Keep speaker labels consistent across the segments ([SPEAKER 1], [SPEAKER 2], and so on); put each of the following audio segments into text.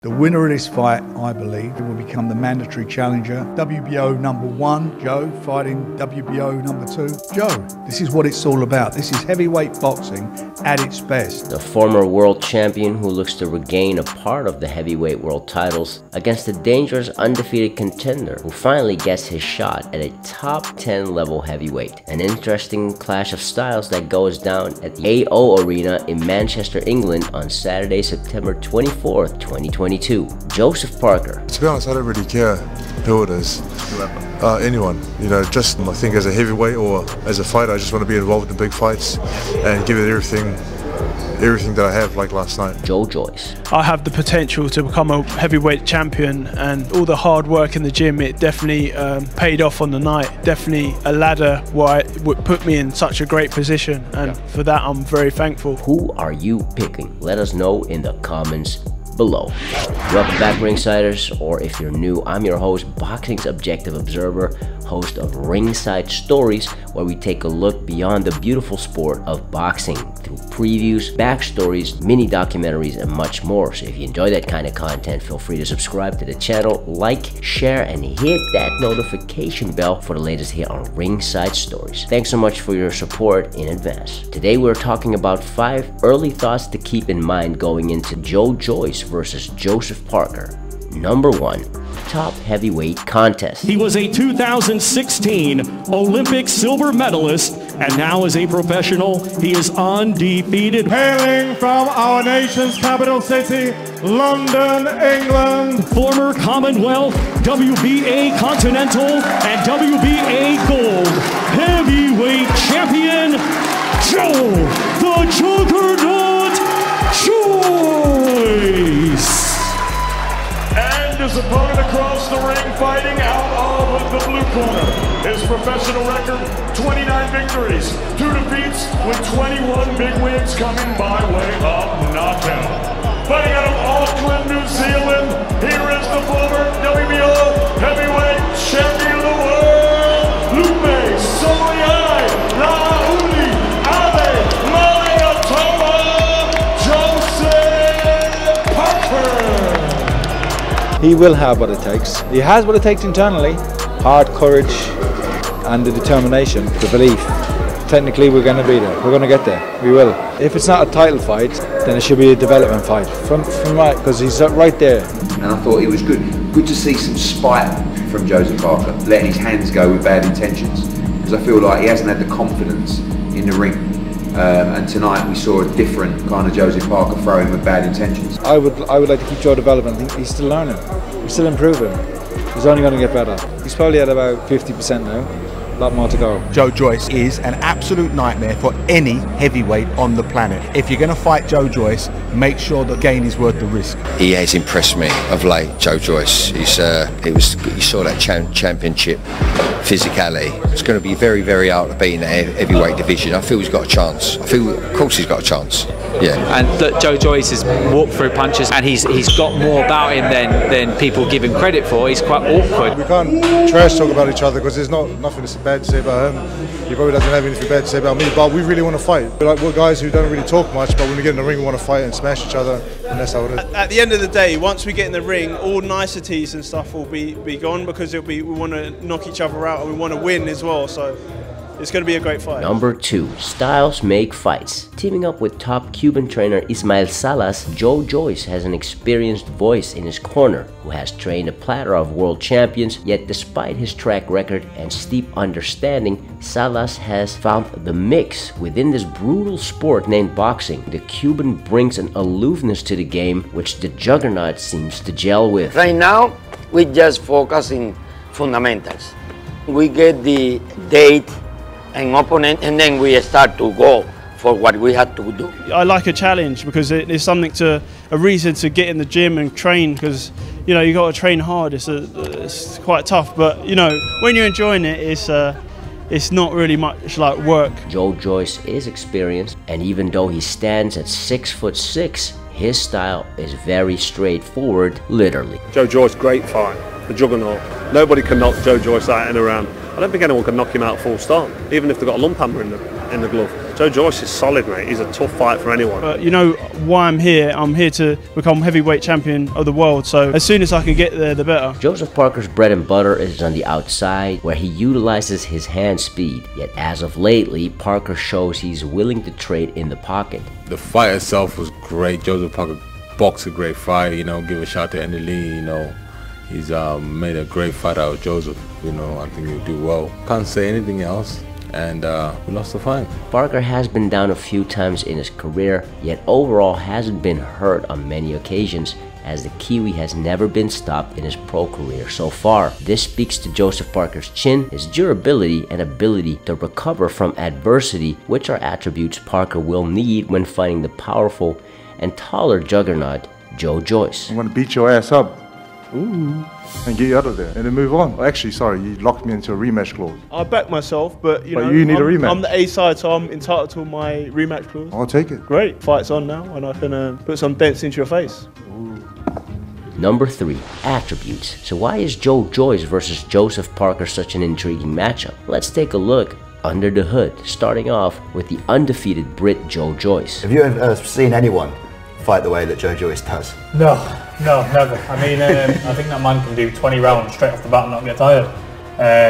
[SPEAKER 1] The winner of this fight, I believe, will become the mandatory challenger. WBO #1, Joe, fighting WBO #2. Joe, this is what it's all about. This is heavyweight boxing at its best.
[SPEAKER 2] The former world champion who looks to regain a part of the heavyweight world titles against a dangerous undefeated contender who finally gets his shot at a top 10 level heavyweight. An interesting clash of styles that goes down at the AO Arena in Manchester, England on Saturday, September 24th, 2022. Joseph Parker.
[SPEAKER 3] To be honest, I don't really care who it is. Anyone. You know, just I think as a heavyweight or as a fighter, I just want to be involved in big fights and give it everything that I have, like last night.
[SPEAKER 2] Joe Joyce.
[SPEAKER 4] I have the potential to become a heavyweight champion, and all the hard work in the gym, it definitely paid off on the night. Definitely a ladder where it would put me in such a great position, and for that I'm very thankful.
[SPEAKER 2] Who are you picking? Let us know in the comments below. Welcome back, Ringsiders, or if you're new, I'm your host, Boxing's Objective Observer, host of Ringside Stories, where we take a look beyond the beautiful sport of boxing through previews, backstories, mini documentaries, and much more. So if you enjoy that kind of content, feel free to subscribe to the channel, like, share, and hit that notification bell for the latest here on Ringside Stories. Thanks so much for your support in advance. Today we're talking about 5 early thoughts to keep in mind going into Joe Joyce versus Joseph Parker. Number 1, top heavyweight contest.
[SPEAKER 5] He was a 2016 Olympic silver medalist, and now as a professional, he is undefeated.
[SPEAKER 6] Hailing from our nation's capital city, London, England.
[SPEAKER 5] Former Commonwealth, WBA Continental, and WBA Gold heavyweight champion, Joe the Juggernaut Joyce.
[SPEAKER 6] And his opponent across the ring, fighting out of the blue corner. His professional record, 29 victories, 2 defeats, with 21 big wins coming by way of knockout. Fighting out of Auckland, New Zealand, here is the former WBO heavyweight champion of the world, Lupe Soyai Rauli Ale Mayatoa Joseph Parker.
[SPEAKER 7] He will have what it takes. He has what it takes internally. Hard courage and the determination, the belief. Technically we're going to be there. We're going to get there. We will. If it's not a title fight, then it should be a development fight. From right, because he's right there.
[SPEAKER 8] And I thought he was good. Good to see some spite from Joseph Parker, letting his hands go with bad intentions. Because I feel like he hasn't had the confidence in the ring. And tonight we saw a different kind of Joseph Parker throwing with bad intentions.
[SPEAKER 7] I would like to keep Joe developing. I think he's still learning. He's still improving. He's only going to get better. He's probably at about 50% now. A lot more to go.
[SPEAKER 9] Joe Joyce is an absolute nightmare for any heavyweight on the planet. If you're going to fight Joe Joyce, make sure the gain is worth the risk.
[SPEAKER 10] He has impressed me of late, Joe Joyce. You saw that championship physicality. It's going to be very, very hard to beat in the heavyweight division. I feel he's got a chance. I feel, of course, he's got a chance. Yeah.
[SPEAKER 11] And look, Joe Joyce has walked through punches, and he's got more about him than people give him credit for. He's quite awkward.
[SPEAKER 3] We can't trash talk about each other because there's nothing bad to say about him. He probably doesn't have anything bad to say about me, but we really want to fight. We're guys who don't really talk much, but when we get in the ring we want to fight and smash each other, and that's how it is.
[SPEAKER 4] At the end of the day, once we get in the ring, all niceties and stuff will be gone, because we want to knock each other out and we want to win as well, so it's going to be a great fight.
[SPEAKER 2] Number 2, styles make fights. Teaming up with top Cuban trainer Ismael Salas, Joe Joyce has an experienced voice in his corner who has trained a platter of world champions, yet despite his track record and steep understanding, Salas has found the mix within this brutal sport named boxing. The Cuban brings an aloofness to the game which the Juggernaut seems to gel with.
[SPEAKER 12] Right now, we just focus in fundamentals. We get the date and opponent, and then we start to go for what we had to do.
[SPEAKER 4] I like a challenge because it's something a reason to get in the gym and train, because you know you got to train hard. It's quite tough, but you know when you're enjoying it, it's not really much like work.
[SPEAKER 2] Joe Joyce is experienced, and even though he stands at 6'6", his style is very straightforward, literally.
[SPEAKER 13] Joe Joyce, great fight. The Juggernaut. Nobody can knock Joe Joyce out in a round. I don't think anyone can knock him out full start, even if they've got a lump hammer in the glove. Joe Joyce is solid, mate. He's a tough fight for anyone.
[SPEAKER 4] But you know why I'm here? I'm here to become heavyweight champion of the world. So as soon as I can get there, the better.
[SPEAKER 2] Joseph Parker's bread and butter is on the outside, where he utilizes his hand speed. Yet as of lately, Parker shows he's willing to trade in the pocket.
[SPEAKER 14] The fight itself was great. Joseph Parker boxed a great fight. You know, give a shout to Andy Lee. You know, he's made a great fight out of Joseph. You know, I think he'll do well. Can't say anything else. And we lost the fight.
[SPEAKER 2] Parker has been down a few times in his career, yet overall hasn't been hurt on many occasions, as the Kiwi has never been stopped in his pro career so far. This speaks to Joseph Parker's chin, his durability, and ability to recover from adversity, which are attributes Parker will need when fighting the powerful and taller Juggernaut, Joe Joyce.
[SPEAKER 3] I'm going to beat your ass up. Ooh. And get you out of there, and then move on. Actually, sorry, you locked me into a rematch clause.
[SPEAKER 4] I back myself, but you know,
[SPEAKER 3] you need a rematch.
[SPEAKER 4] I'm the A side, so I'm entitled to my rematch clause.
[SPEAKER 3] I'll take it.
[SPEAKER 4] Great, fight's on now, and I can put some dents into your face.
[SPEAKER 2] Number 3, attributes. So why is Joe Joyce versus Joseph Parker such an intriguing matchup? Let's take a look under the hood, starting off with the undefeated Brit Joe Joyce.
[SPEAKER 15] Have you ever seen anyone fight the way that Joe Joyce does?
[SPEAKER 16] No, never. I mean, I think that man can do 20 rounds straight off the bat and not get tired.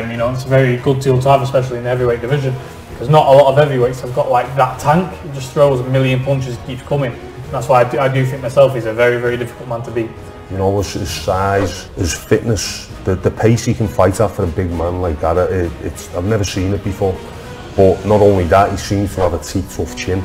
[SPEAKER 16] You know, it's a very good tool to have, especially in the heavyweight division. There's not a lot of heavyweights have got like that tank. He just throws a million punches, keeps coming. That's why I do think myself he's a very, very difficult man to beat.
[SPEAKER 17] You know, his size, his fitness, the pace he can fight at for a big man like that, I've never seen it before. But not only that, he seems to have a tough chin,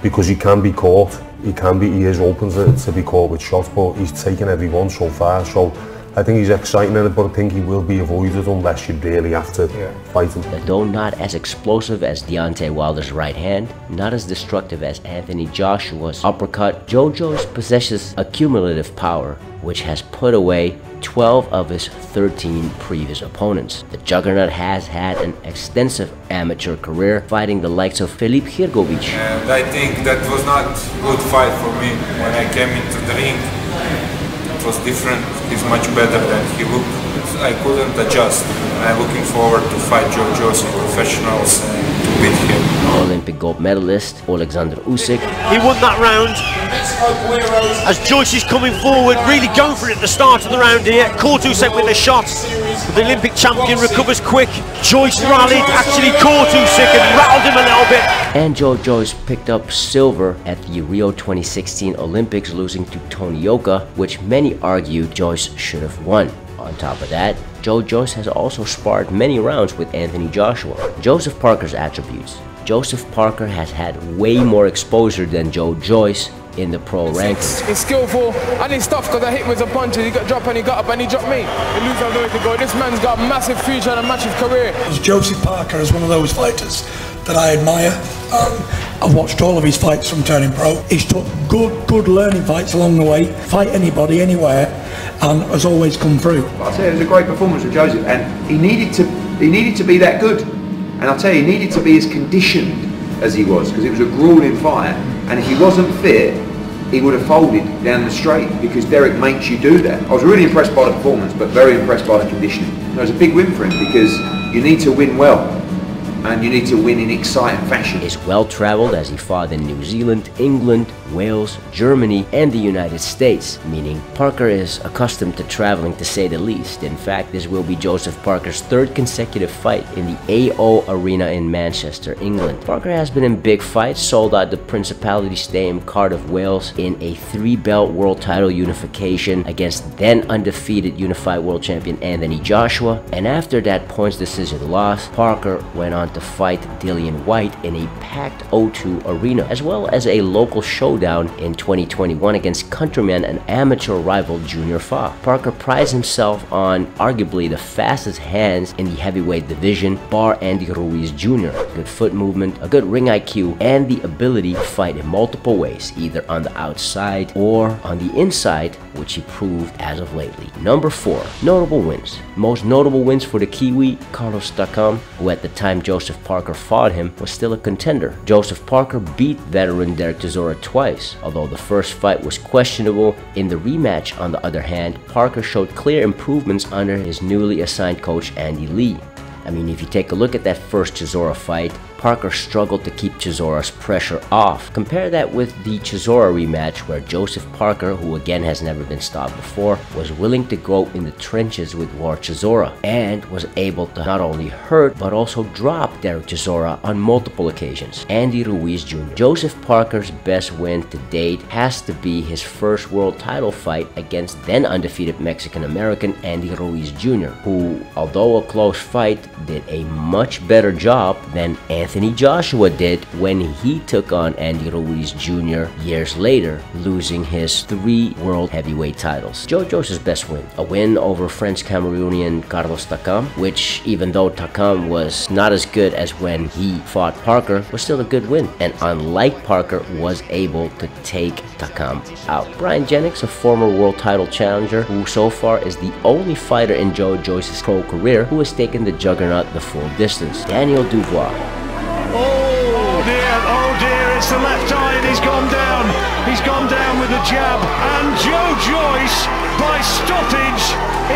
[SPEAKER 17] because he can be caught. He is open to be caught with shots, but he's taken every one so far. So I think he's exciting in it, but I think he will be avoided unless you really have to fight him.
[SPEAKER 2] Though not as explosive as Deontay Wilder's right hand, not as destructive as Anthony Joshua's uppercut, Joe Joyce possesses a cumulative power, which has put away 12 of his 13 previous opponents. The Juggernaut has had an extensive amateur career, fighting the likes of Filip Hrgovic.
[SPEAKER 18] And I think that was not a good fight for me. When I came into the ring, it was different. He's much better than he looked. I couldn't adjust. I'm looking forward to fight Joe Joyce in professionals and to beat him.
[SPEAKER 2] Olympic gold medalist Alexander Usyk.
[SPEAKER 19] He won that round as Joyce is coming forward, really going for it at the start of the round here. Caught Usyk with the shots. The Olympic champion recovers quick. Joyce rallied, actually caught Usyk and rattled him a little bit.
[SPEAKER 2] And Joe Joyce picked up silver at the Rio 2016 Olympics, losing to Tony Yoka, which many argue Joyce should have won. On top of that, Joe Joyce has also sparred many rounds with Anthony Joshua. Joseph Parker's attributes. Joseph Parker has had way more exposure than Joe Joyce in the pro ranks.
[SPEAKER 20] He's skillful and he's tough because I hit with a punch. He got dropped and he got up and he dropped me. He loses no way to go. This man's got a massive future and a massive career.
[SPEAKER 21] Joseph Parker is one of those fighters that I admire. I've watched all of his fights from turning pro. He's took good learning fights along the way. Fight anybody, anywhere, and has always come through.
[SPEAKER 8] I'll tell you, it was a great performance from Joseph, and he needed to be that good. And I'll tell you, he needed to be as conditioned as he was, because it was a grueling fight. And if he wasn't fit, he would have folded down the straight, because Derek makes you do that. I was really impressed by the performance, but very impressed by the conditioning. It was a big win for him, because you need to win well. And you need to win in exciting fashion.
[SPEAKER 2] Is well traveled, as he fought in New Zealand, England, Wales, Germany, and the United States, meaning Parker is accustomed to traveling, to say the least. In fact, this will be Joseph Parker's 3rd consecutive fight in the AO Arena in Manchester, England. Parker has been in big fights, sold out the Principality Stadium, Cardiff, Wales, in a 3-belt world title unification against then undefeated unified world champion Anthony Joshua, and after that points decision loss, Parker went on to fight Dillian White in a packed O2 arena, as well as a local showdown in 2021 against countryman and amateur rival Junior Fa. Parker prides himself on arguably the fastest hands in the heavyweight division, bar Andy Ruiz Jr. Good foot movement, a good ring IQ, and the ability to fight in multiple ways, either on the outside or on the inside, which he proved as of lately. Number 4, notable wins. Most notable wins for the Kiwi, Carlos Takam, who at the time Joseph Parker fought him, was still a contender. Joseph Parker beat veteran Derek Chisora twice, although the first fight was questionable. In the rematch, on the other hand, Parker showed clear improvements under his newly assigned coach Andy Lee. I mean, if you take a look at that first Chisora fight, Parker struggled to keep Chisora's pressure off. Compare that with the Chisora rematch where Joseph Parker, who again has never been stopped before, was willing to go in the trenches with War Chisora and was able to not only hurt but also drop Derek Chisora on multiple occasions. Andy Ruiz Jr. Joseph Parker's best win to date has to be his first world title fight against then undefeated Mexican-American Andy Ruiz Jr., who, although a close fight, did a much better job than Anthony Joshua did when he took on Andy Ruiz Jr. years later, losing his 3 world heavyweight titles. Joe Joyce's best win, a win over French-Cameroonian Carlos Takam, which, even though Takam was not as good as when he fought Parker, was still a good win, and unlike Parker, was able to take Takam out. Brian Jennings, a former world title challenger, who so far is the only fighter in Joe Joyce's pro career who has taken the Juggernaut the full distance. Daniel Dubois.
[SPEAKER 1] Oh dear, it's the left eye and he's gone down. He's gone down with a jab, and Joe Joyce, by stoppage,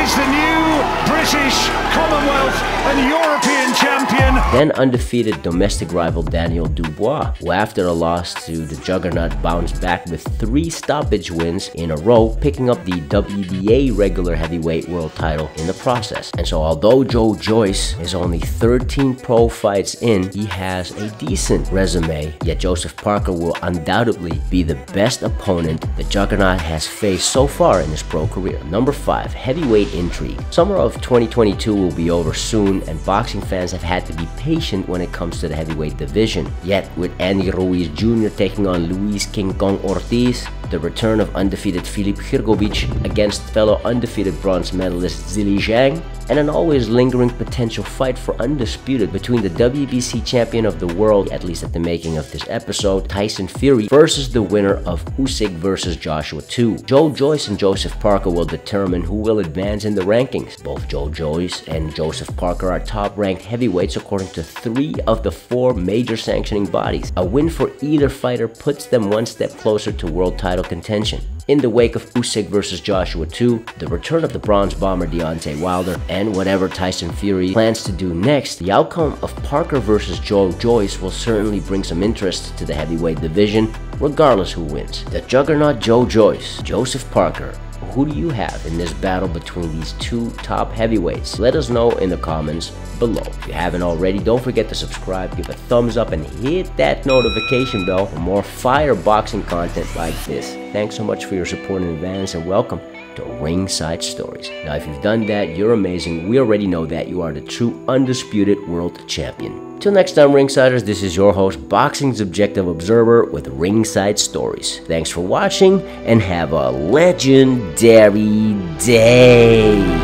[SPEAKER 1] is the new British, Commonwealth and European champion.
[SPEAKER 2] Then undefeated domestic rival Daniel Dubois, who after a loss to the Juggernaut bounced back with 3 stoppage wins in a row, picking up the WBA regular heavyweight world title in the process. And so although Joe Joyce is only 13 pro fights in, he has a decent resume, yet Joseph Parker will undoubtedly be the best opponent the Juggernaut has faced so far in his pro career. Number 5, heavyweight intrigue. Summer of 2022 will be over soon, and boxing fans have had to be patient when it comes to the heavyweight division. Yet, with Andy Ruiz Jr. taking on Luis King Kong Ortiz, the return of undefeated Filip Hrgovic against fellow undefeated bronze medalist Zili Zhang, and an always lingering potential fight for undisputed between the WBC champion of the world, at least at the making of this episode, Tyson Fury, versus the winner of Usyk versus Joshua 2. Joe Joyce and Joseph Parker will determine who will advance in the rankings. Both Joe Joyce and Joseph Parker are top-ranked heavyweights according to 3 of the 4 major sanctioning bodies. A win for either fighter puts them one step closer to world title contention. In the wake of Usyk versus Joshua 2, the return of the bronze bomber Deontay Wilder, and whatever Tyson Fury plans to do next, the outcome of Parker versus Joe Joyce will certainly bring some interest to the heavyweight division, regardless who wins. The Juggernaut Joe Joyce, Joseph Parker. Who do you have in this battle between these 2 top heavyweights? Let us know in the comments below. If you haven't already, don't forget to subscribe, give a thumbs up, and hit that notification bell for more fire boxing content like this. Thanks so much for your support in advance, and welcome to Ringside Stories. Now, if you've done that, you're amazing. We already know that you are the true undisputed world champion. Till next time, Ringsiders, this is your host, Boxing's Objective Observer with Ringside Stories. Thanks for watching, and have a legendary day.